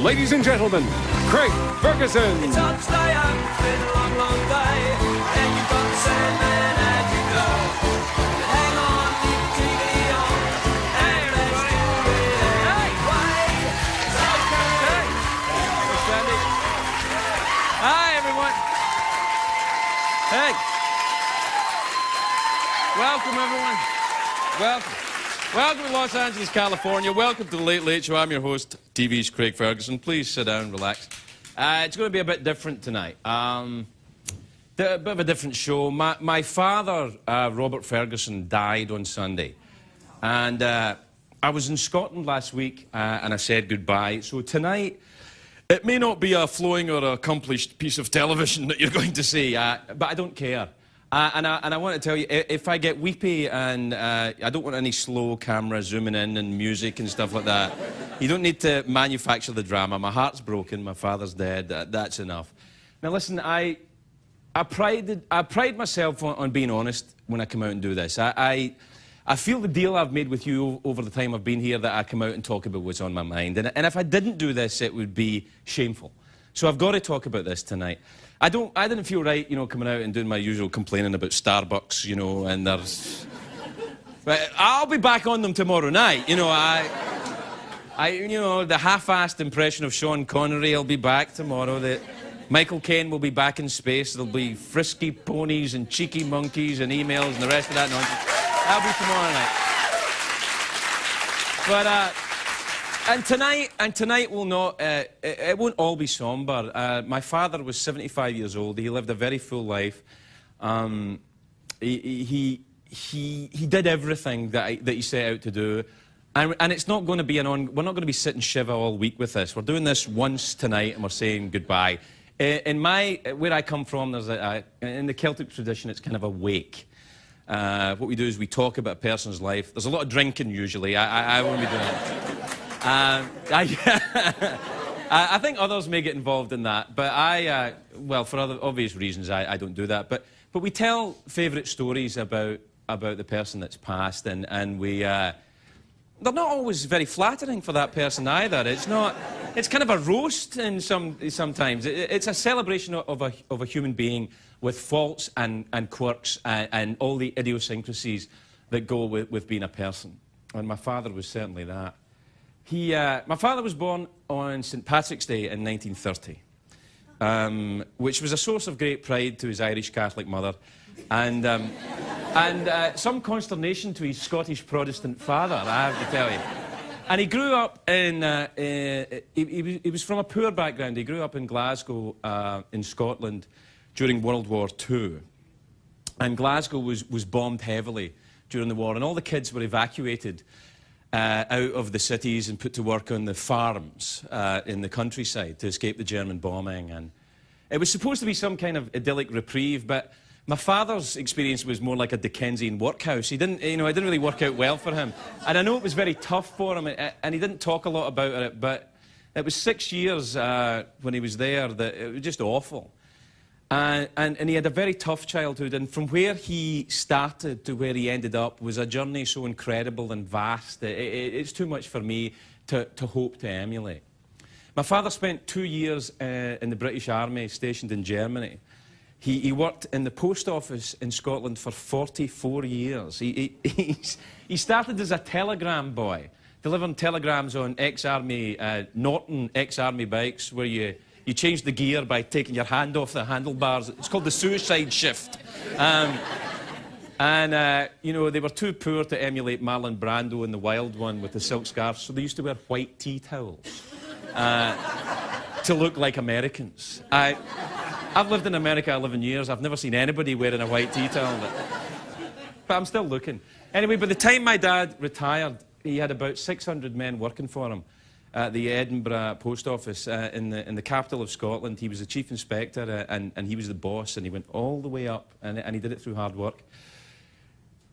Ladies and gentlemen, Craig Ferguson. It's hard to stay up, it's been a long, long day, and you've got the same man as you go. But hang on, leave the TV on, and let's do it anyway. Hey. Hi, everyone. Hey. Welcome, everyone. Welcome. Welcome to Los Angeles, California. Welcome to the Late Late Show. I'm your host, TV's Craig Ferguson. Please sit down, relax. It's going to be a bit different tonight. A bit of a different show. My father, Robert Ferguson, died on Sunday. And I was in Scotland last week, and I said goodbye. So tonight, it may not be a flowing or accomplished piece of television that you're going to see, but I don't care. And I want to tell you, if I get weepy and I don't want any slow camera zooming in and music and stuff like that. You don't need to manufacture the drama. My heart's broken. My father's dead. That's enough. Now listen, I pride myself on being honest when I come out and do this. I feel the deal I've made with you over the time I've been here that I come out and talk about what's on my mind. And if I didn't do this, it would be shameful. So I've got to talk about this tonight. I didn't feel right, you know, coming out and doing my usual complaining about Starbucks, you know, and there's... But I'll be back on them tomorrow night, you know, you know, the half-assed impression of Sean Connery will be back tomorrow. Michael Caine will be back in space. There'll be frisky ponies and cheeky monkeys and emails and the rest of that nonsense. That'll be tomorrow night. But, And tonight will not, it won't all be somber. My father was 75 years old. He lived a very full life. He did everything that he set out to do. And it's not going to be we're not going to be sitting shiva all week with this. We're doing this once tonight and we're saying goodbye. Where I come from, there's in the Celtic tradition, it's kind of a wake. What we do is we talk about a person's life. There's a lot of drinking usually. I won't be doing it. I think others may get involved in that, but well, for other obvious reasons, I don't do that. But we tell favourite stories about the person that's passed, and we they're not always very flattering for that person either. It's not. It's kind of a roast sometimes. It's a celebration of a human being with faults and quirks and all the idiosyncrasies that go with being a person. And my father was certainly that. My father was born on St. Patrick's Day in 1930, which was a source of great pride to his Irish Catholic mother, and some consternation to his Scottish Protestant father, I have to tell you. And he grew up in, he was from a poor background. He grew up in Glasgow, in Scotland, during World War II. And Glasgow was bombed heavily during the war, and all the kids were evacuated out of the cities and put to work on the farms in the countryside to escape the German bombing. And it was supposed to be some kind of idyllic reprieve, but my father's experience was more like a Dickensian workhouse. It didn't really work out well for him. And I know it was very tough for him, and he didn't talk a lot about it, but it was 6 years when he was there that it was just awful. And he had a very tough childhood, and from where he started to where he ended up was a journey so incredible and vast. It's too much for me to hope to emulate. My father spent 2 years in the British Army, stationed in Germany. He worked in the post office in Scotland for 44 years. He started as a telegram boy, delivering telegrams on ex-army, Norton ex-army bikes, where you change the gear by taking your hand off the handlebars. It's called the suicide shift. You know, they were too poor to emulate Marlon Brando in The Wild One with the silk scarf, so they used to wear white tea towels to look like Americans. I've lived in America 11 years. I've never seen anybody wearing a white tea towel. But I'm still looking. Anyway, by the time my dad retired, he had about 600 men working for him at the Edinburgh Post Office in the capital of Scotland. He was the chief inspector and he was the boss, and he went all the way up, and he did it through hard work.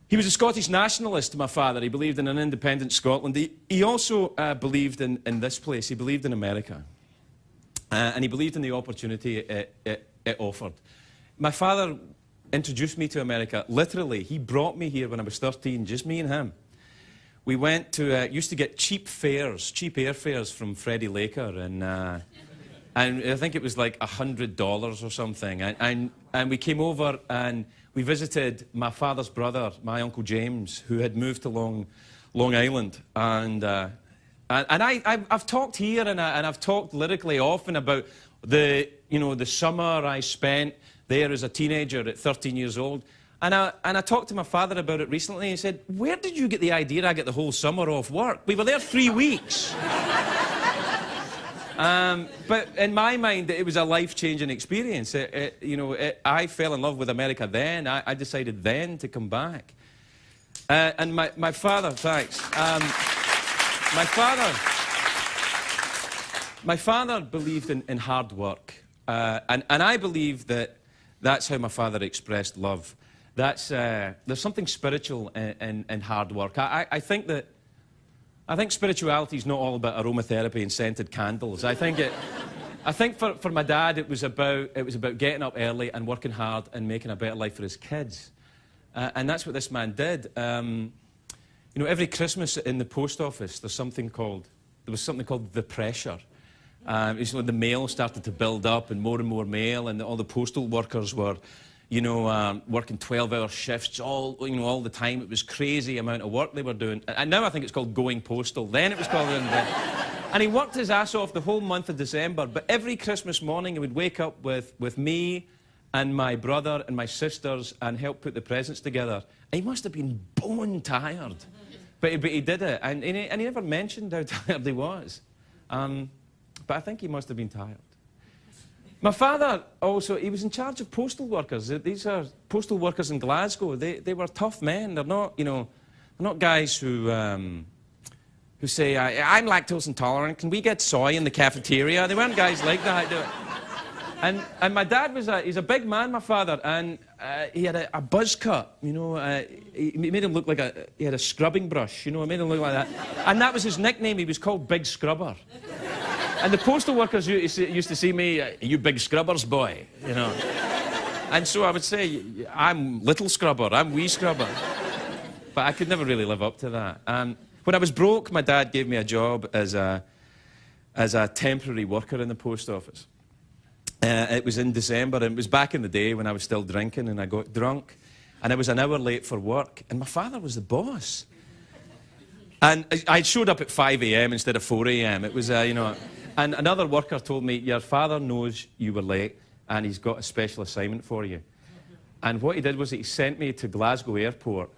He was a Scottish nationalist, my father. He believed in an independent Scotland. He also believed in this place. He believed in America. And he believed in the opportunity it offered. My father introduced me to America. Literally, he brought me here when I was 13, just me and him. we went to, used to get cheap airfares from Freddie Laker, and I think it was like $100 or something. And we came over and we visited my father's brother, my Uncle James, who had moved to Long Island. And I've talked here and I've talked lyrically often about the summer I spent there as a teenager at 13 years old. And I talked to my father about it recently. He said, "Where did you get the idea I get the whole summer off work? We were there 3 weeks." But in my mind, it was a life-changing experience. I fell in love with America then. I decided then to come back. And my father, thanks. My father believed in hard work. And I believe that that's how my father expressed love. There's something spiritual in hard work. I think spirituality is not all about aromatherapy and scented candles. I think for my dad it was about getting up early and working hard and making a better life for his kids. And that's what this man did. Every Christmas in the post office there was something called the pressure. It was when the mail started to build up and more mail, and all the postal workers were working 12-hour shifts all the time. It was crazy amount of work they were doing. And now I think it's called going postal. Then it was called... And he worked his ass off the whole month of December. But every Christmas morning he would wake up with me and my brother and my sisters and help put the presents together. And he must have been bone tired. But he did it. And he never mentioned how tired he was. But I think he must have been tired. My father also, he was in charge of postal workers. These are postal workers in Glasgow. They were tough men. They're not, they're not guys who say, I'm lactose intolerant, can we get soy in the cafeteria? They weren't guys like that. And my dad he's a big man, my father, and he had a buzz cut, he made him look like he had a scrubbing brush, it made him look like that. And that was his nickname, he was called Big Scrubber. And the postal workers used to see me, you big scrubbers boy, And so I would say, I'm little scrubber, I'm wee scrubber. But I could never really live up to that. When I was broke, my dad gave me a job as a temporary worker in the post office. It was in December, and it was back in the day when I was still drinking, and I got drunk, and I was an hour late for work, and my father was the boss. And I showed up at 5 a.m. instead of 4 a.m. It was, And another worker told me, your father knows you were late and he's got a special assignment for you. And what he did was he sent me to Glasgow Airport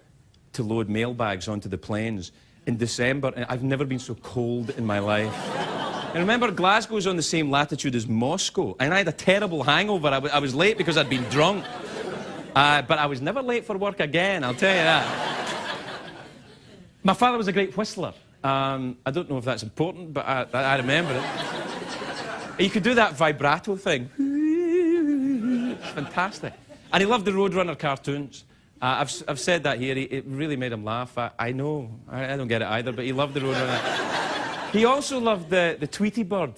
to load mailbags onto the planes in December. And I've never been so cold in my life. And remember, Glasgow's on the same latitude as Moscow. And I had a terrible hangover. I was late because I'd been drunk. But I was never late for work again, I'll tell you that. My father was a great whistler. I don't know if that's important, but I remember it. He could do that vibrato thing. It's fantastic. And he loved the Roadrunner cartoons. I've said that here. It really made him laugh. I know. I don't get it either, but he loved the Roadrunner. He also loved the Tweety Bird.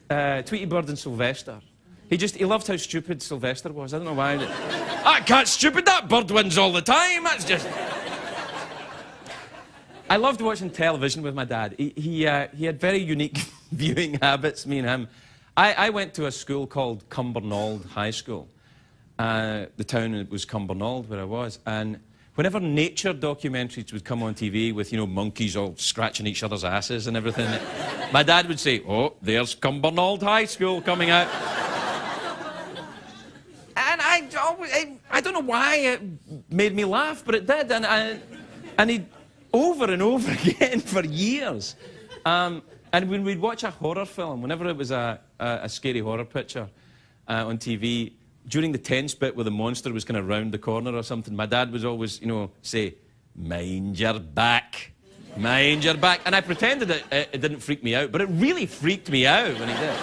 Tweety Bird and Sylvester. He loved how stupid Sylvester was. I don't know why. That cat's stupid. That bird wins all the time. That's just... I loved watching television with my dad. He had very unique viewing habits, me and him. I went to a school called Cumbernauld High School. The town was Cumbernauld, where I was. And whenever nature documentaries would come on TV with, monkeys all scratching each other's asses and everything, my dad would say, oh, there's Cumbernauld High School coming out. And I don't know why it made me laugh, but it did. And he... over and over again for years. And when we'd watch a horror film, whenever it was a scary horror picture on TV, during the tense bit where the monster was kind of round the corner or something, my dad would always, say, mind your back, mind your back. And I pretended it didn't freak me out, but it really freaked me out when he did.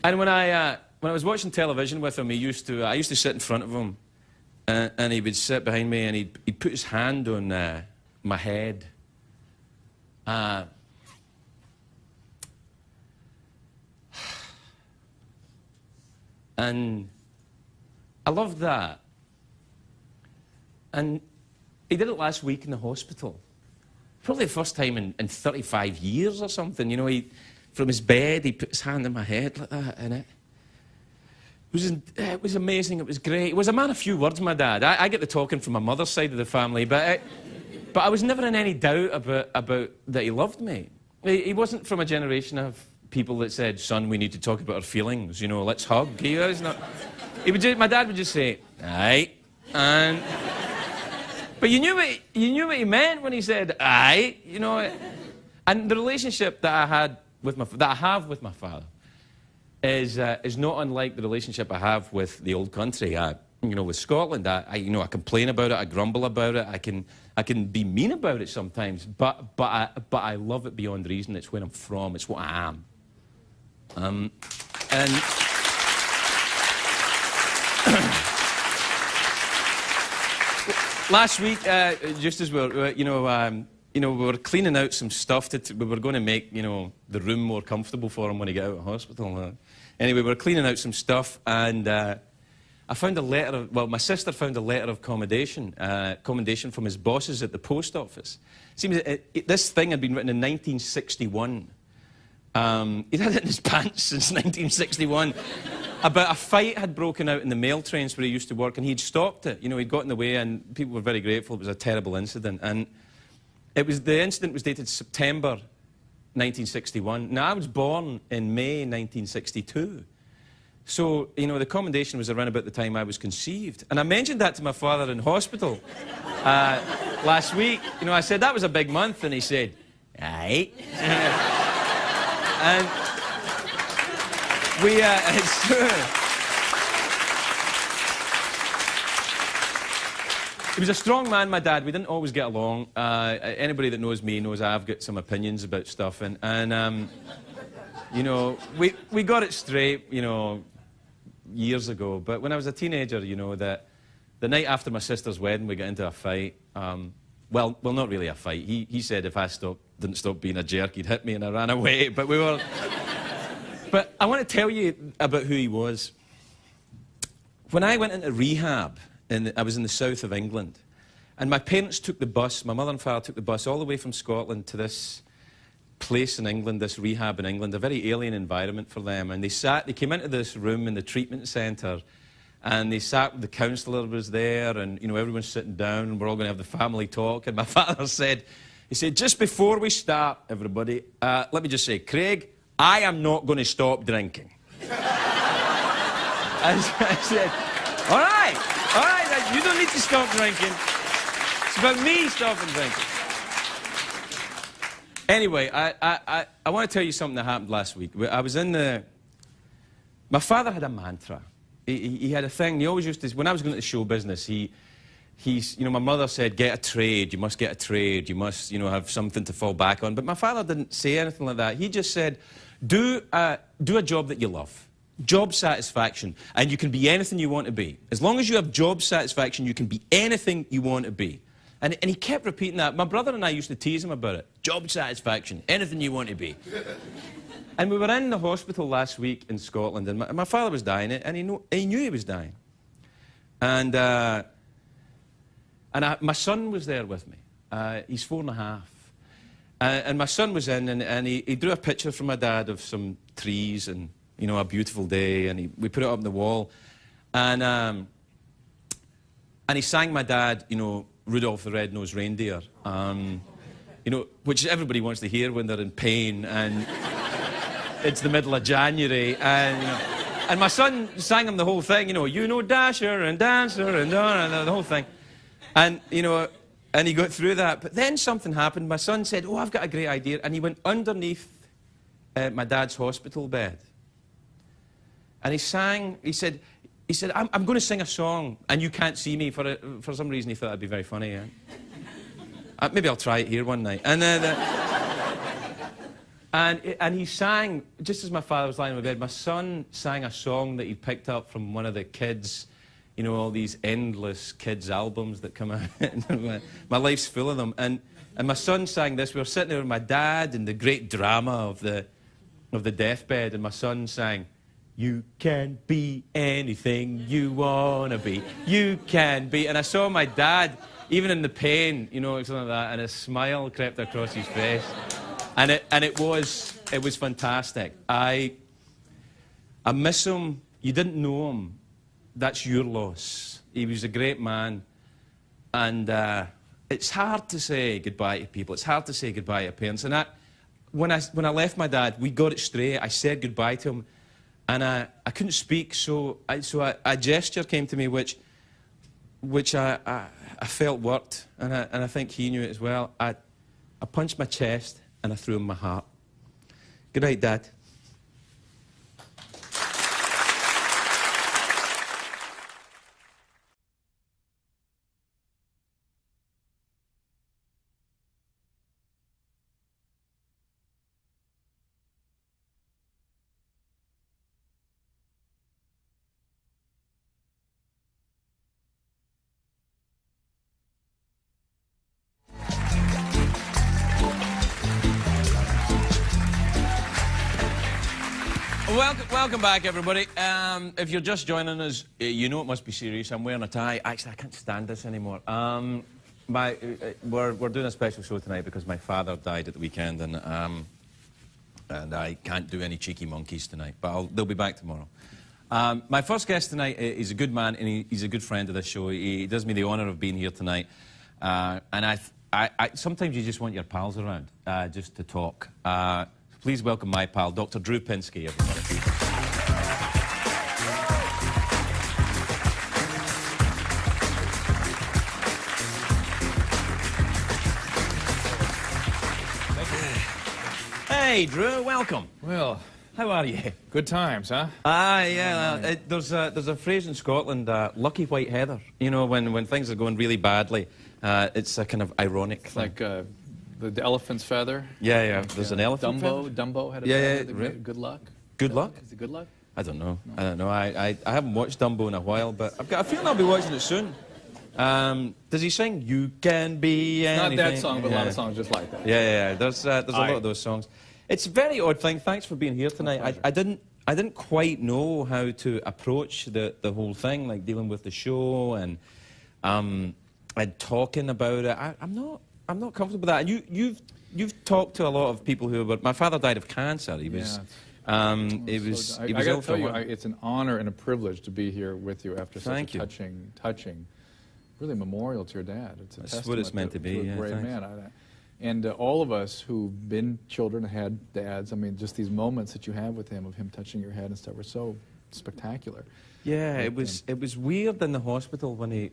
And when I was watching television with him, I used to sit in front of him, and he would sit behind me, and he'd put his hand on my head. And I loved that. And he did it last week in the hospital. probably the first time in 35 years or something. You know, from his bed, he put his hand on my head like that, and it was amazing. It was great. He was a man of few words, my dad. I get the talking from my mother's side of the family, but I was never in any doubt about that he loved me. He wasn't from a generation of people that said, "Son, we need to talk about our feelings. You know, let's hug." He was not. My dad would just say, "Aye," and. But you knew what he meant when he said "aye," you know. And the relationship that I have with my father is not unlike the relationship I have with the old country. You know, with Scotland, I complain about it, I grumble about it, I can be mean about it sometimes, but I love it beyond reason. It's where I'm from. It's what I am. And. Last week, just as we were cleaning out some stuff. We were going to make, the room more comfortable for him when he got out of hospital. Anyway, we were cleaning out some stuff, and I found a letter. My sister found a letter of commendation from his bosses at the post office. It seems this thing had been written in 1961. He'd had it in his pants since 1961. About a fight had broken out in the mail trains where he used to work, and he'd stopped it. You know, he'd got in the way, and people were very grateful. It was a terrible incident. And the incident was dated September 1961. Now, I was born in May 1962. So, the commendation was around about the time I was conceived. And I mentioned that to my father in hospital last week. I said, that was a big month, and he said, aye. And it's true. He was a strong man, my dad. We didn't always get along. Anybody that knows me knows I've got some opinions about stuff. And we got it straight, years ago. But when I was a teenager, that the night after my sister's wedding, we got into a fight. Well, not really a fight. He said if I didn't stop being a jerk, he'd hit me, and I ran away. But we were... But I want to tell you about who he was. When I went into rehab, I was in the south of England, and my parents took the bus, my mother and father took the bus all the way from Scotland to this place in England, this rehab in England, a very alien environment for them. And they came into this room in the treatment centre, and they sat, the counsellor was there, and, everyone's sitting down, and we're all going to have the family talk. And my father said, just before we start, everybody, let me just say, Craig, I am not going to stop drinking. I said, all right, you don't need to stop drinking. It's about me stopping drinking. Anyway, I want to tell you something that happened last week. I was my father had a mantra. He had a thing, he always used to, when I was going into show business, my mother said, get a trade, you must get a trade, you must, have something to fall back on. But my father didn't say anything like that. He just said, do a job that you love. Job satisfaction. And you can be anything you want to be. As long as you have job satisfaction, you can be anything you want to be. And he kept repeating that. My brother and I used to tease him about it. Job satisfaction, anything you want to be. And we were in the hospital last week in Scotland, and my father was dying, and he knew he was dying. And my son was there with me. He's 4.5. And my son was in, and he drew a picture from my dad of some trees and, a beautiful day, and we put it up on the wall. And he sang my dad, Rudolph the Red-Nosed Reindeer, which everybody wants to hear when they're in pain, and it's the middle of January, and my son sang him the whole thing, Dasher and Dancer and the whole thing. And, and he got through that. But then something happened. My son said, oh, I've got a great idea. And he went underneath my dad's hospital bed. And he said, I'm going to sing a song, and you can't see me. For some reason, he thought that'd be very funny. Yeah? Maybe I'll try it here one night. And he sang, just as my father was lying in my bed, my son sang a song that he picked up from one of the kids', all these endless kids' albums that come out. My life's full of them. And my son sang this. We were sitting there with my dad in the great drama of the deathbed, and my son sang, you can be anything you want to be. You can be. And I saw my dad even in the pain, you know, something like that, and a smile crept across his face. And it was fantastic. I miss him. You didn't know him. That's your loss. He was a great man. And it's hard to say goodbye to people. It's hard to say goodbye to parents. And when I left my dad, we got it straight. I said goodbye to him. And I couldn't speak, so a gesture came to me which I felt worked. And I think he knew it as well. I punched my chest and I threw him my heart. Good night, Dad. Welcome back, everybody. If you're just joining us, you know it must be serious. I'm wearing a tie. Actually, I can't stand this anymore. We're doing a special show tonight because my father died at the weekend, and I can't do any cheeky monkeys tonight, but they'll be back tomorrow. My first guest tonight is a good man, and he's a good friend of this show. He does me the honour of being here tonight. And sometimes you just want your pals around, just to talk. Please welcome my pal, Dr. Drew Pinsky, everybody. Hey, Drew, welcome. Well, how are you? good times, huh? Yeah. There's a phrase in Scotland, lucky white heather. You know, when things are going really badly, it's a kind of ironic thing. Like the elephant's feather. Yeah. There's an elephant feather. Dumbo had a Yeah, feather. right. Good luck. Good luck? Is it good luck? I don't know. I don't know. I haven't watched Dumbo in a while, but I've got a feeling I'll be watching it soon. Does he sing "You Can Be Anything"? Not that song, but a lot of songs just like that. Yeah. There's a lot of those songs. It's a very odd thing. Thanks for being here tonight. I didn't quite know how to approach the whole thing, like dealing with the show and talking about it. I'm not comfortable with that. And you've talked to a lot of people who were. My father died of cancer. He was. He was ill for a while. It's an honor and a privilege to be here with you after such a Thank touching, really memorial to your dad. It's a That's what it's meant to be. To a great man. And all of us who've been children, had dads, I mean, just these moments that you have with him, of him touching your head and stuff, were so spectacular. Yeah, it was weird in the hospital when we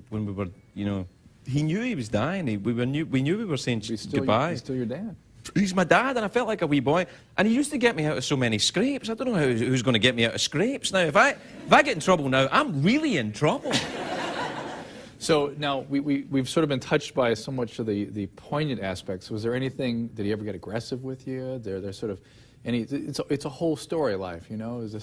were, you know, he knew he was dying. We knew we were saying goodbye. He's still your dad. He's my dad, and I felt like a wee boy. And he used to get me out of so many scrapes. I don't know who's going to get me out of scrapes now. If I get in trouble now, I'm really in trouble. So now we've sort of been touched by so much of the poignant aspects. Was there anything? Did he ever get aggressive with you? There's sort of any. It's a whole story life, you know. Is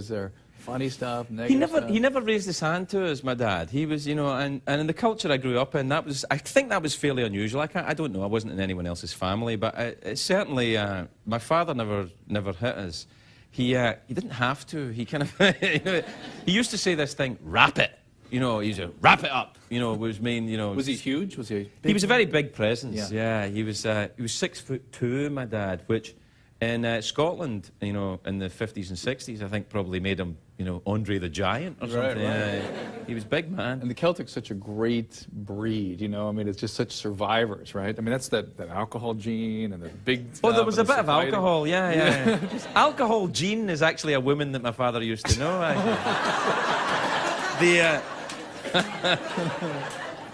there funny stuff? Negative stuff? He never raised his hand to us, my dad. He was, you know, and in the culture I grew up in, I think that was fairly unusual. I don't know. I wasn't in anyone else's family, but it certainly my father never hit us. He didn't have to. He kind of you know, he used to say this thing, wrap it. You know, he's a wrap it up. You know, was mean. You know. Was he huge? Was he? He was a very big presence. Yeah. He was 6'2", my dad, which in Scotland, you know, in the 50s and 60s, I think probably made him, you know, Andre the Giant or something. Right. He was big, man. And the Celtic's such a great breed, you know. I mean, it's just such survivors, right? I mean, that's that alcohol gene and the big. Oh, there was a bit of alcohol, yeah. Alcohol gene is actually a woman that my father used to know.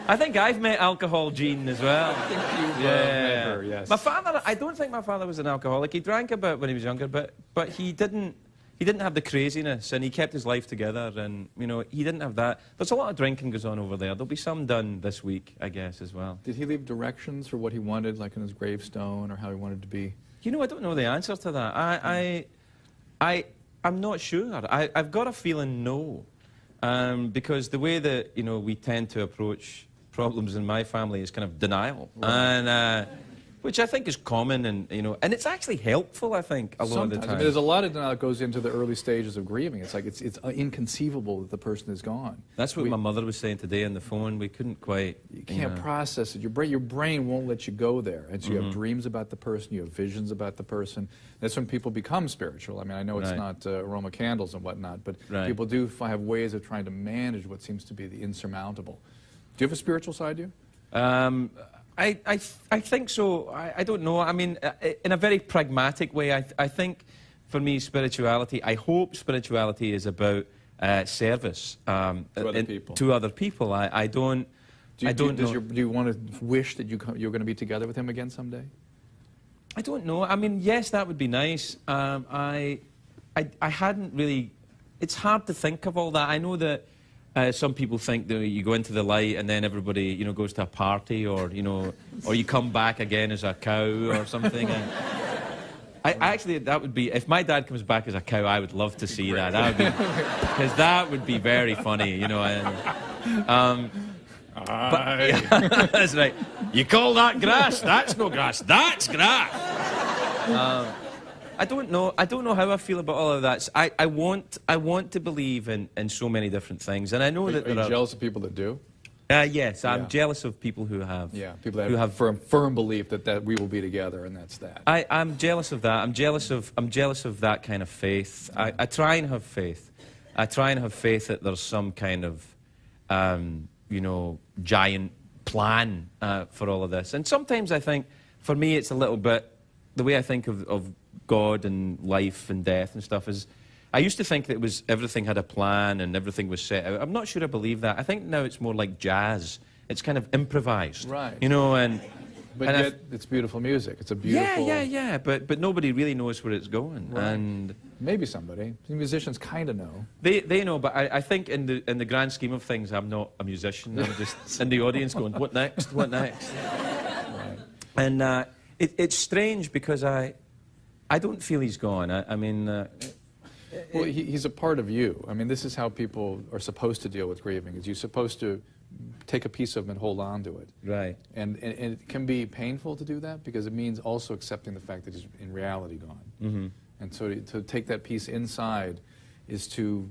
I think I've met alcohol Jean as well. I think you've met her, yes. My father, I don't think my father was an alcoholic. He drank a bit when he was younger, but he didn't have the craziness, and he kept his life together, and, you know, he didn't have that. There's a lot of drinking goes on over there. There'll be some done this week, I guess, as well. Did he leave directions for what he wanted, like in his gravestone, or how he wanted to be? You know, I don't know the answer to that. I'm not sure. I've got a feeling no. Because the way that, you know, we tend to approach problems in my family is kind of denial. Right. And which I think is common, and and it's actually helpful. I think a lot of the time. I mean, there's a lot of that goes into the early stages of grieving. It's like it's inconceivable that the person is gone. That's what my mother was saying today on the phone. We couldn't quite. You can't process it. Your brain won't let you go there. And so you have dreams about the person. You have visions about the person. That's when people become spiritual. I mean, I know it's not aroma candles and whatnot, but people do have ways of trying to manage what seems to be the insurmountable. Do you have a spiritual side to you? I think so. I don't know. I mean, in a very pragmatic way, I think for me, spirituality, I hope spirituality is about service to other people. To other people. I don't. Do you want to wish that you're going to be together with him again someday? I don't know. I mean, yes, that would be nice. I hadn't really. It's hard to think of all that. I know that. Some people think that you go into the light and then everybody, goes to a party, or or you come back again as a cow or something. And actually, that would be, if my dad comes back as a cow, I would love to see that. That would be, because that would be very funny, But, yeah, that's right. You call that grass? That's no grass. That's grass. I don't know. I don't know how I feel about all of that. I want to believe in so many different things, and I know that are you jealous of people that do? Yes, I'm jealous of people who have. Yeah, people that have firm belief that we will be together, and that's that. I'm jealous of that. I'm jealous of that kind of faith. I try and have faith. I try and have faith that there's some kind of, giant plan for all of this. And sometimes I think, for me, it's a little bit the way I think of God and life and death and stuff is, I used to think that everything had a plan and everything was set out. I'm not sure I believe that. I think now it's more like jazz. It's kind of improvised. Right. But yet it's beautiful music. It's a beautiful... Yeah. But nobody really knows where it's going. Right. And maybe somebody. The musicians kind of know. They know, but I think in the grand scheme of things, I'm not a musician. I'm just in the audience going, what next? What next? Right. And it's strange because I don't feel he's gone. I mean... well, he's a part of you. I mean, this is how people are supposed to deal with grieving, is you're supposed to take a piece of him and hold on to it. Right. And it can be painful to do that because it means also accepting the fact that he's in reality gone. Mm-hmm. And so to take that piece inside is to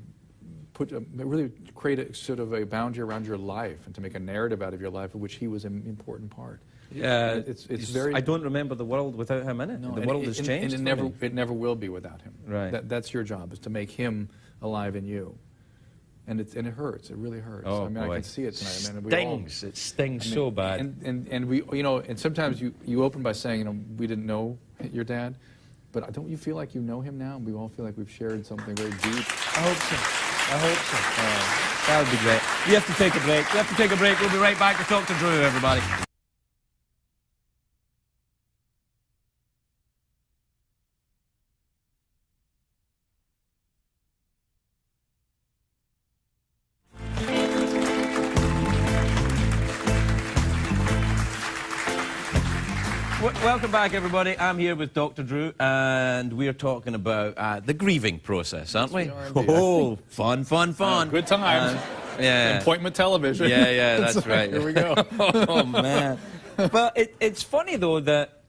really create a sort of a boundary around your life and to make a narrative out of your life of which he was an important part. Yeah, it's very. I don't remember the world without him in it. No, the world has changed. And it never will be without him. Right. That's your job, is to make him alive in you. And it hurts. It really hurts. Oh, I mean, boy. I can see it tonight. I mean, stings. It stings so bad. And we, and sometimes you open by saying, we didn't know your dad, but don't you feel like you know him now? We all feel like we've shared something very deep. I hope so. That would be great. We have to take a break. We'll be right back to Dr. Drew, everybody. Welcome back, everybody. I'm here with Dr. Drew, and we're talking about the grieving process, aren't we? Oh, fun. Good times. Yeah. Appointment television. Yeah, that's right. Here we go. Oh, man. But it's funny, though, that,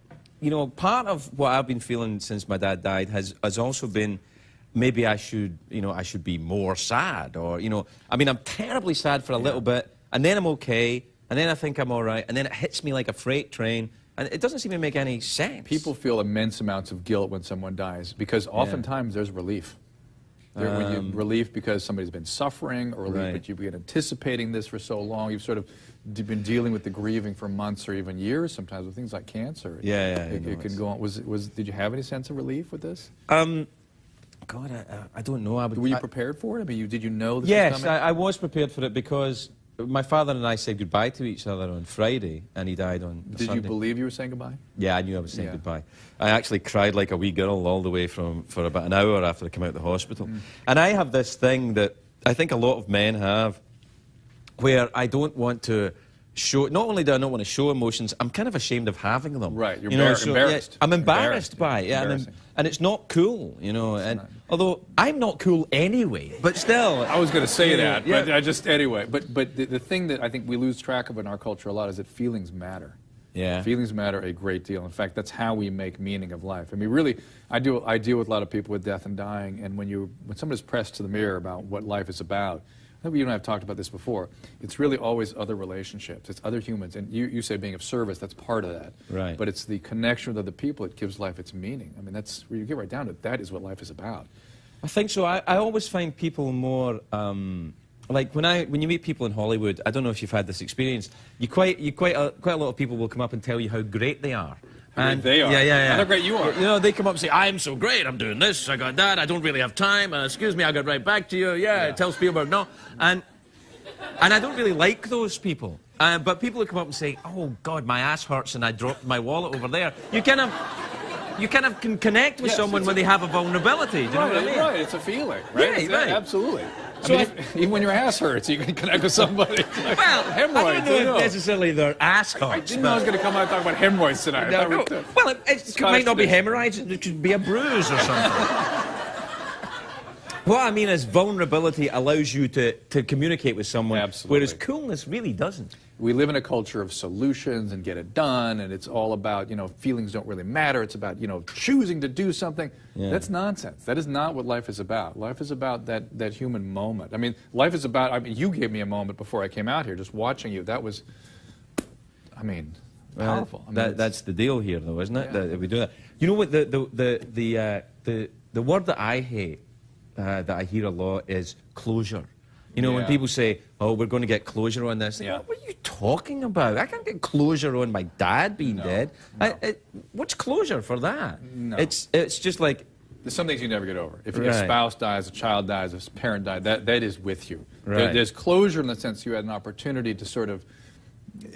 part of what I've been feeling since my dad died has also been maybe I should be more sad, or, I mean, I'm terribly sad for a little bit, and then I'm okay, and then I think I'm all right, and then it hits me like a freight train. And it doesn't seem to make any sense. People feel immense amounts of guilt when someone dies because oftentimes there's relief. Relief because somebody's been suffering, or relief that you've been anticipating this for so long. You've sort of been dealing with the grieving for months or even years sometimes with things like cancer. It can go on. Did you have any sense of relief with this? God, I don't know. Were you prepared for it? I mean, did you know this was coming? Yes, I was prepared for it because my father and I said goodbye to each other on Friday, and he died on Sunday. Did you believe you were saying goodbye? Yeah, I knew I was saying goodbye. I actually cried like a wee girl all the way for about an hour after I came out of the hospital. And I have this thing that I think a lot of men have, where I don't want to show. Not only do I not want to show emotions, I'm kind of ashamed of having them. Right, you're embarrassed. I'm embarrassed by it. And it's not cool, and although I'm not cool anyway, but still. I was going to say that, but anyway. But the thing that I think we lose track of in our culture a lot is that feelings matter. Yeah. Feelings matter a great deal. In fact, that's how we make meaning of life. I mean, really, I deal with a lot of people with death and dying, and when somebody's pressed to the mirror about what life is about, I think you and I have talked about this before, it's really always other relationships, it's other humans, and you say being of service, that's part of that. Right. But it's the connection with other people that gives life its meaning. I mean, that's where you get right down to it, that is what life is about. I think so. I always find people more, like when you meet people in Hollywood, I don't know if you've had this experience, quite a lot of people will come up and tell you how great they are. And they are. Yeah. How great you are. You know, they come up and say, I'm so great, I'm doing this, I got that, I don't really have time, excuse me, I'll get right back to you, yeah. Tell Spielberg, no. And I don't really like those people. But people who come up and say, oh, God, my ass hurts and I dropped my wallet over there. You kind of can connect with someone when they have a vulnerability. Do you know what I mean? Right, it's a feeling, right? Yeah, right. Absolutely. So I mean, even when your ass hurts, you can connect with somebody. Like, well, hemorrhoids, I don't know if necessarily their ass hurts. I didn't know I was going to come out and talk about hemorrhoids tonight. No. Well, it might not be hemorrhoids, it could be a bruise or something. What I mean is vulnerability allows you to communicate with someone, Absolutely. whereas coolness really doesn't. We live in a culture of solutions and get it done, and it's all about, feelings don't really matter. It's about, choosing to do something. Yeah. That's nonsense. That is not what life is about. Life is about that human moment. I mean, life is about, you gave me a moment before I came out here, just watching you. That was, powerful. That's the deal here, though, isn't it? Yeah. That we do that. You know what, the word that I hate, that I hear a lot is closure. You know, when people say, oh, we're going to get closure on this, Yeah. what are you talking about? I can't get closure on my dad being dead. No. What's closure for that? No. It's just like... There's some things you never get over. If a Right. spouse dies, a child dies, a parent dies, that is with you. Right. There's closure in the sense you had an opportunity to sort of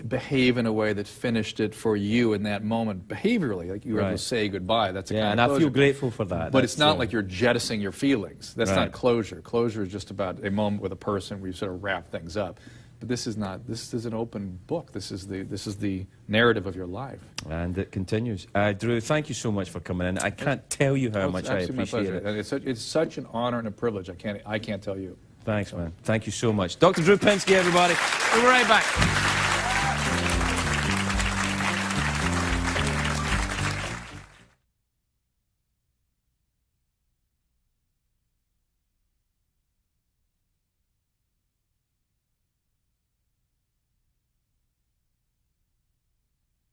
behave in a way that finished it for you in that moment, behaviorally, like you were able Right. to say goodbye. That's a Yeah, kind and of I closure. feel grateful for that. But That's, it's not like you're jettisoning your feelings. That's Right. not closure. Closure is just about a moment with a person where you sort of wrap things up. But this is not. This is an open book. This is the narrative of your life. And it continues. Drew, thank you so much for coming in. I can't tell you how Oh, much it's I absolutely my appreciate pleasure. it. And it's such an honor and a privilege. I can't tell you. Thanks, man. Thank you so much. Dr. Drew Pinsky, everybody. We'll be right back.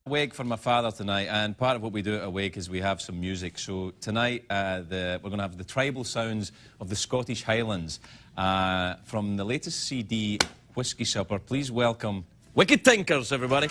Awake for my father tonight, and part of what we do at Awake is we have some music. So tonight we're going to have the tribal sounds of the Scottish Highlands from the latest CD, Whiskey Supper. Please welcome Wicked Tinkers, everybody.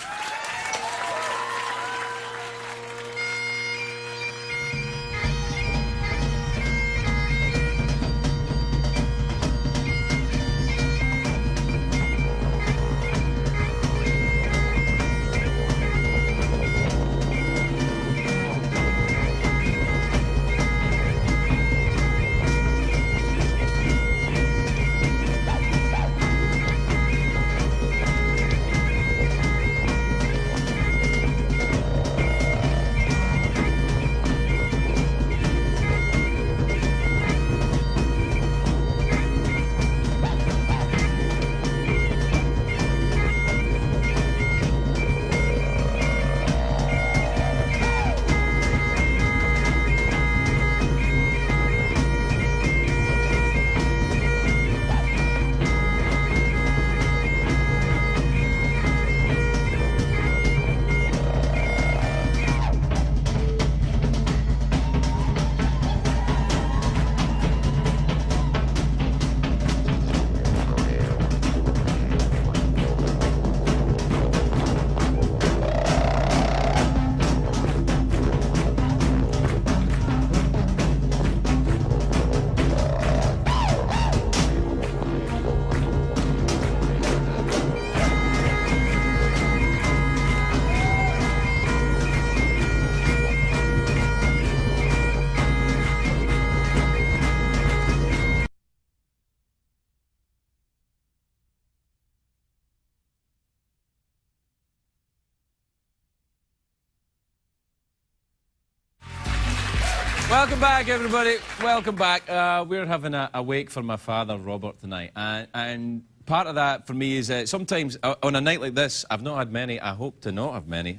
Welcome back, everybody. Welcome back. We're having a wake for my father, Robert, tonight. And part of that for me is sometimes on a night like this, I've not had many. I hope to not have many.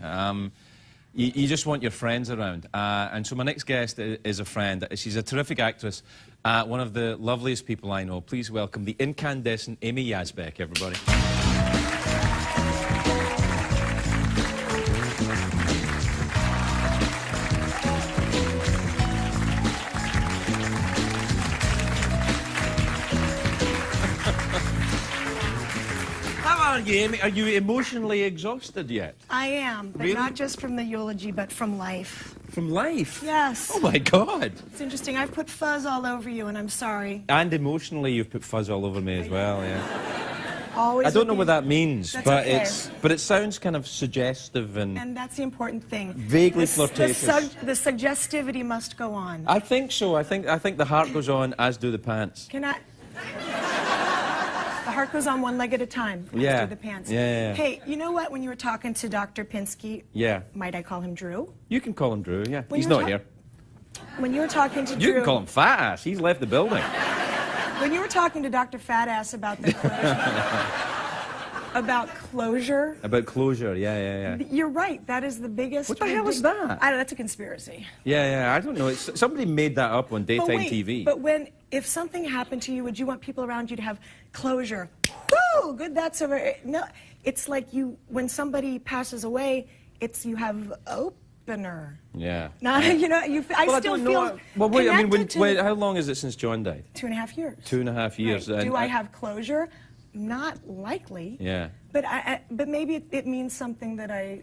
You just want your friends around. And so my next guest is a friend. She's a terrific actress, one of the loveliest people I know. Please welcome the incandescent Amy Yasbeck, everybody. How are you, Amy? Are you emotionally exhausted yet? I am, but Really? not just from the eulogy, but from life. From life? Yes. Oh, my God. It's interesting. I've put fuzz all over you, and I'm sorry. And emotionally, you've put fuzz all over me as well, yeah. Always. I don't know with what you. that means, That's but okay. it sounds kind of suggestive and And that's the important thing. vaguely The flirtatious. the suggestivity must go on. I think so. I think the heart goes on, as do the pants. Can I? The heart goes on one leg at a time. as Yeah. do the pants. Yeah. Hey, you know what? When you were talking to Dr. Pinsky, Yeah. might I call him Drew? You can call him Drew, yeah. When He's you were not ta- here. When you were talking to You Drew, can call him Fat Ass. He's left the building. when you were talking to Dr. Fat Ass about the closure, about closure. About closure, yeah. You're right. That is the biggest. What the hell is that? I don't know. That's a conspiracy. Yeah, I don't know. Somebody made that up on daytime But wait, TV. But if something happened to you, would you want people around you to have closure? Woo, good. That's over. No, it's like when somebody passes away, you have opener. Yeah. Now, you know, I Well, still don't feel. know. Well, wait, I mean, connected to how long is it since John died? 2.5 years. 2.5 years. Right. and Do I have closure? Not likely. Yeah. But maybe it means something that I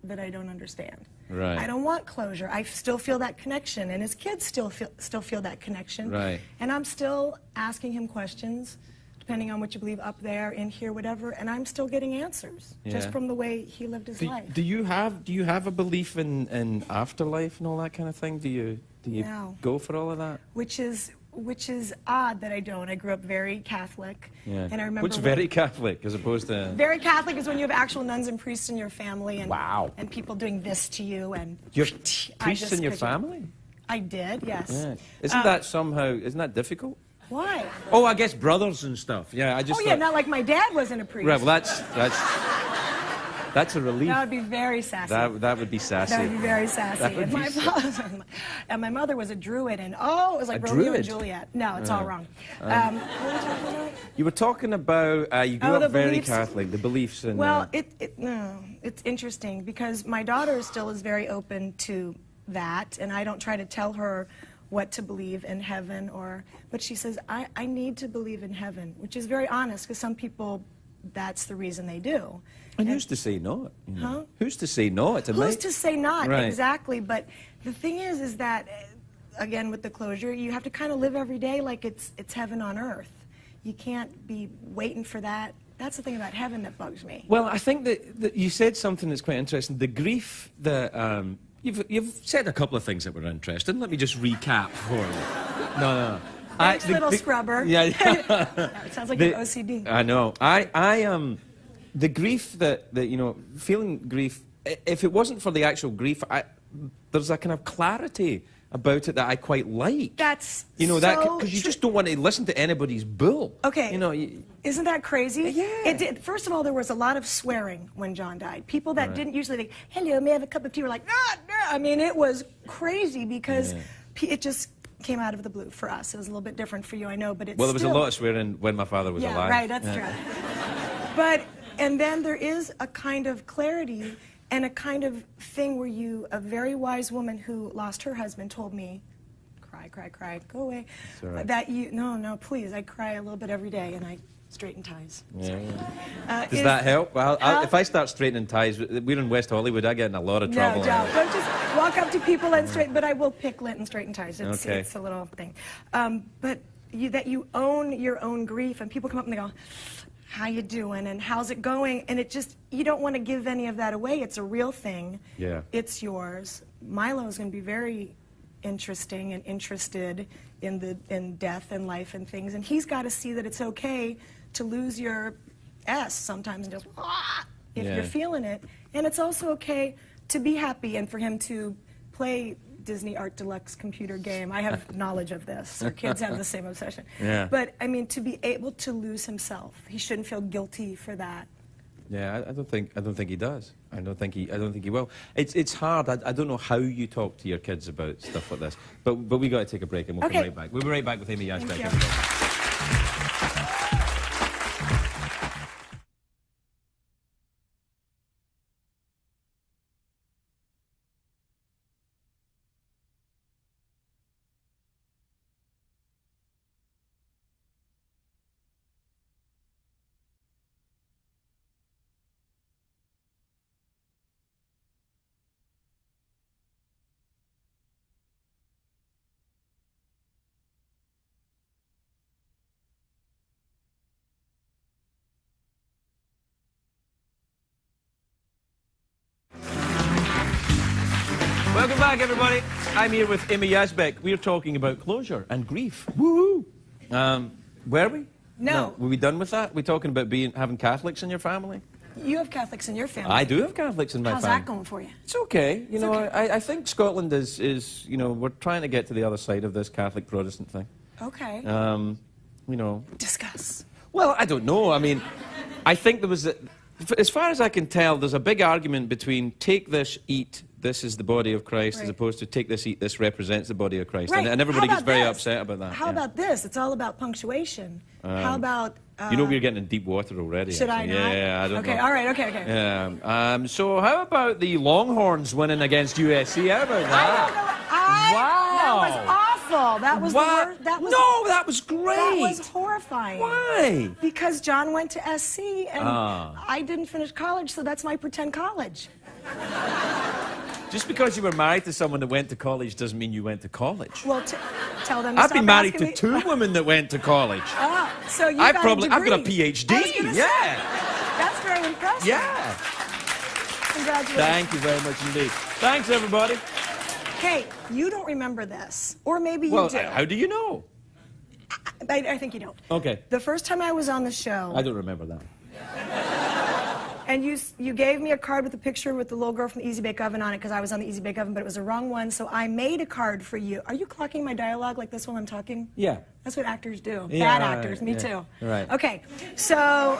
don't understand. Right. I don't want closure. I still feel that connection, and his kids still feel that connection. Right. And I'm still asking him questions, depending on what you believe, up there, in here, whatever, and I'm still getting answers just Yeah. from the way he lived his life. Do you have a belief in afterlife and all that kind of thing? Do you No. go for all of that? Which is odd that I don't. I grew up very Catholic, Yeah. and I remember. What's very Catholic as opposed to? Very Catholic is when you have actual nuns and priests in your family, and Wow. and people doing this to you, and You have I priests just in your could- family? I did, yes. Yeah. Isn't that difficult? Why? Oh, I guess brothers and stuff. Yeah, I just. Oh yeah, thought- not like my dad wasn't a priest. Right. Well, that's a relief. That would be very sassy. That would be sassy. That would be very sassy. That would And be my father, and my mother was a Druid, and it was like A Romeo Druid? and Juliet. No, it's all wrong. What were we talking about? You were talking about you grew Oh, the up very beliefs. Catholic, the beliefs and. Well, it's interesting because my daughter still is very open to that, and I don't try to tell her what to believe in heaven, but she says, I need to believe in heaven, which is very honest, because some people, that's the reason they do. And who's to say not? You know? Huh? Who's to say not? Who's to say not? Right. Exactly. But the thing is that, again, with the closure, you have to kind of live every day like it's heaven on earth. You can't be waiting for that. That's the thing about heaven that bugs me. Well, I think that you said something that's quite interesting. The grief that you've said a couple of things that were interesting. Let me just recap for you. No. Thanks, little scrubber. Yeah. It sounds like you're OCD. I know. The grief that feeling grief. If it wasn't for the actual grief, there's a kind of clarity about it that I quite like. That's because you just don't want to listen to anybody's bull. Okay. Isn't that crazy? Yeah. It did. First of all, there was a lot of swearing when John died. People that didn't usually think, hello, may I have a cup of tea? Were like, no. I mean, it was crazy because it just came out of the blue for us. It was a little bit different for you, I know, but it's Well, there was still... a lot of swearing when my father was alive. Right, that's true. And then there is a kind of clarity and a kind of thing where a very wise woman who lost her husband told me, cry, go away. It's all right. That no, please, I cry a little bit every day and I straighten ties. Yeah. Does that help? Well, if I start straightening ties, we're in West Hollywood, I get in a lot of trouble. No, don't just walk up to people and straighten, but I will pick lint and straighten ties. It's a little thing. But that you own your own grief, and people come up and they go, how you doing, and how's it going? And you don't want to give any of that away. It's a real thing. Yeah. It's yours. Milo is going to be very interesting and interested in death and life and things, and he's got to see that it's okay to lose your S sometimes and just if you're feeling it, and it's also okay to be happy and for him to play Disney Art Deluxe computer game. I have knowledge of this. Our kids have the same obsession. Yeah. But I mean, to be able to lose himself, he shouldn't feel guilty for that. Yeah, I don't think he does. I don't think he will. It's hard. I don't know how you talk to your kids about stuff like this. But we got to take a break and we'll come right back. We'll be right back with Amy Yasbeck. Thank you. Welcome back, everybody. I'm here with Amy Yasbeck. We're talking about closure and grief. Woohoo! Were we? No. Were we done with that? We're talking about having Catholics in your family? You have Catholics in your family. I do have Catholics in my How's family. that going for you? It's okay. You know, okay. I think Scotland is, you know, we're trying to get to the other side of this Catholic Protestant thing. Okay. You know. Discuss. Well, I don't know. I mean, I think there was, as far as I can tell, there's a big argument between take this, eat, this is the body of Christ, Right. as opposed to take this, eat, this represents the body of Christ. Right. And everybody How gets about very this? upset about that. How yeah. about this? It's all about punctuation. How about... You know we're getting in deep water already. Should actually. I not? Yeah, I don't know. Okay, all right, okay. Yeah. So how about the Longhorns winning against USC? How about I that? don't know. Wow. That was awful. That was the worst. That was, No, that was great. That was horrifying. Why? Because John went to SC and Ah. I didn't finish college, so that's my pretend college. Just because you were married to someone that went to college doesn't mean you went to college. Well, tell them to I've stop been married asking to me. two women that went to college. Oh, so you I've got got a degree. PhD. I was gonna say, Yeah. that's very impressive. Yeah. Congratulations. Thank you very much indeed. Thanks, everybody. Hey, you don't remember this, or maybe you Well, do. how do you know? I think you don't. Okay. The first time I was on the show, I don't remember that. and you gave me a card with a picture with the little girl from the Yasbeck oven on it because I was on the Yasbeck oven, but it was the wrong one, so I made a card for you. Are you clocking my dialogue like this while I'm talking? Yeah. That's what actors do. Yeah, Bad right, actors, me yeah, too. right. Okay, so,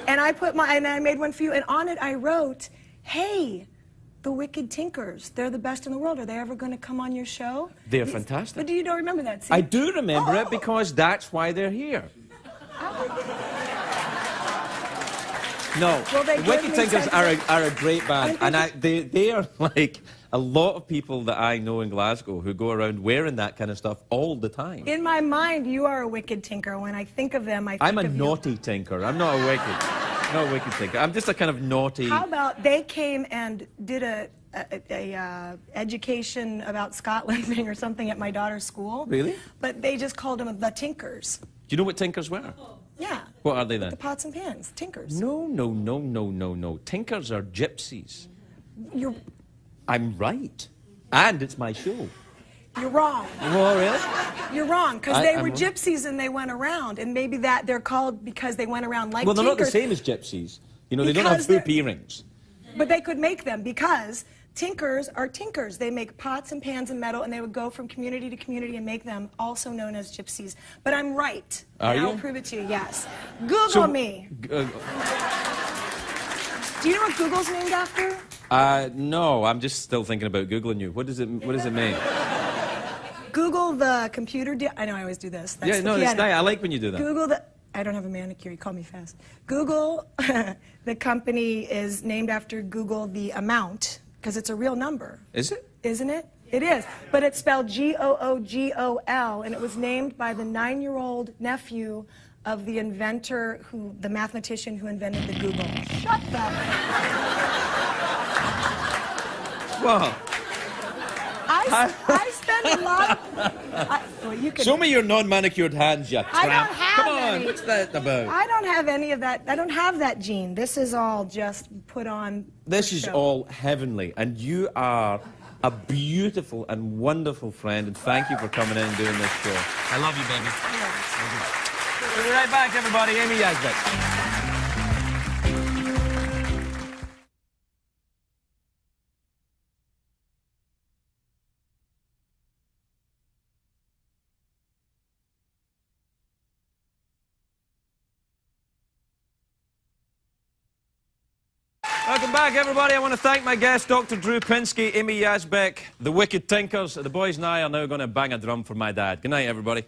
and I made one for you, and on it I wrote, hey, the Wicked Tinkers, they're the best in the world. Are they ever going to come on your show? They're fantastic. But you don't remember that, see? I do remember it Oh. because that's why they're here. No, Well, they the give Wicked me Tinkers sense are a great band, I'm and they are like a lot of people that I know in Glasgow who go around wearing that kind of stuff all the time. In my mind, you are a wicked tinker. When I think of them, I think I'm a of you. naughty tinker. I'm not a wicked tinker. I'm just a kind of naughty. How about they came and did a education about Scotland thing or something at my daughter's school? Really? But they just called them the Tinkers. Do you know what tinkers were? Yeah. What are they then? The pots and pans, Tinkers. No. Tinkers are gypsies. You're I'm right. And it's my show. wrong. Oh, really? You're wrong, because they I'm were wrong. gypsies and they went around, and maybe that they're called because they went around like Well, they're not the tinkers. same as gypsies. You know, they don't have Because they're- hoop earrings. But they could make them because tinkers are tinkers. They make pots and pans and metal, and they would go from community to community and make them, also known as gypsies. But I'm right. Are and you? I'll prove it to you, yes. Google me. Do you know what Google's named after? No, I'm just still thinking about Googling you. What does it mean? Google the computer. I know I always do this. That's Yeah, the no, it's piano. nice. I like when you do that. Google the. I don't have a manicure. You call me fast. Google, the company is named after Google the amount because it's a real number. Is it? Isn't it? It is. But it's spelled Googol, and it was named by the 9-year-old nephew of the inventor, the mathematician who invented the Google. Shut up. Well, I spend a lot. Well, you can. show me your non-manicured hands, you I tramp. don't have Come on, any. what's that about? I don't have any of that. I don't have that gene. This is all just put on. This for is show. all heavenly, and you are a beautiful and wonderful friend, and thank you for coming in and doing this show. I love you, baby. We'll be right back, everybody. Amy Yasbeck. Welcome back, everybody. I want to thank my guests, Dr. Drew Pinsky, Amy Yasbeck, the Wicked Tinkers. The boys and I are now going to bang a drum for my dad. Good night, everybody.